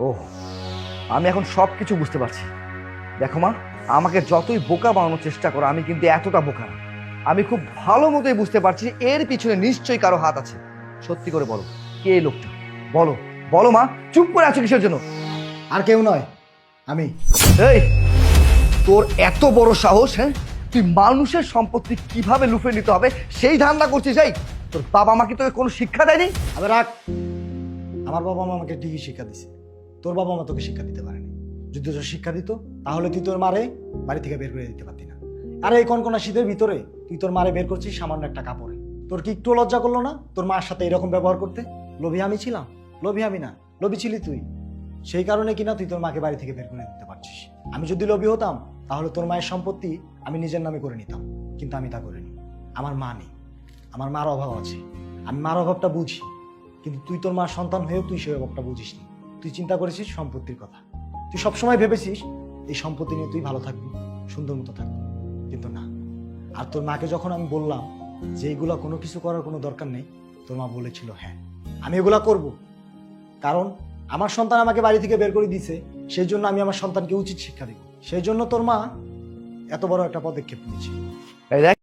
ওহ, আমি এখন সব কিছু বুঝতে পারছি। দেখো মা, আমাকে যতই বোকা বানানোর চেষ্টা করো, আমি কিন্তু এতটা বোকা না। আমি খুব ভালো মতোই বুঝতে পারছি এর পিছনে নিশ্চয়ই কারো হাত আছে। সত্যি করে বলো, কে এই লোকটা? বলো, বলো মা, চুপ করে আছো কিসের জন্য? আর কেউ নয়, আমি। এই, তোর এত বড় সাহস! হ্যাঁ, তুই মানুষের সম্পত্তি কিভাবে লুফে নিতে হবে সেই ধান্দা করছিস? এই, তোর বাবা মা কি তোকে কোনো শিক্ষা দেয়নি? আবার রাখ। আমার বাবা মা আমাকে ঠিকই শিক্ষা দিছে, তোর বাবা মা তোকে শিক্ষা দিতে পারেনি। যদি তোর শিক্ষা দিত তাহলে তুই তোর মারে বাড়ি থেকে বের করে দিতে পারতি না। আরে এই কনকনা শীতের ভিতরে তুই তোর মারে বের করছিস সামান্য একটা কাপড়ে। তোর কি একটু লজ্জা করলো না তোর মার সাথে এরকম ব্যবহার করতে? লোভী আমি ছিলাম? লোভী আমি না, লোভী ছিলি তুই। সেই কারণে কিনা তুই তোর মাকে বাড়ি থেকে বের করে দিতে পারছিস। আমি যদি লোভী হতাম তাহলে তোর মায়ের সম্পত্তি আমি নিজের নামে করে নিতাম, কিন্তু আমি তা করিনি। আমার মা নেই, আমার মার অভাব আছে, আমি মার অভাবটা বুঝি। কিন্তু তুই তোর মার সন্তান হয়েও তুই সেই অভাবটা বুঝিস নি। তুই চিন্তা করেছিস সম্পত্তির কথা, তুই সবসময় ভেবেছিস এই সম্পত্তি নিয়ে তুই ভালো থাকবি, সুন্দর মতো থাকবি, কিন্তু না। আর তোর মাকে যখন আমি বললাম যে এইগুলা কোনো কিছু করার কোনো দরকার নেই, তোর মা বলেছিল হ্যাঁ আমি এগুলা করব, কারণ আমার সন্তান আমাকে বাড়ি থেকে বের করে দিয়েছে, সেই জন্য আমি আমার সন্তানকে উচিত শিক্ষা দিব। সেই জন্য তোর মা এত বড় একটা পদক্ষেপ নিয়েছে। এই দেখ,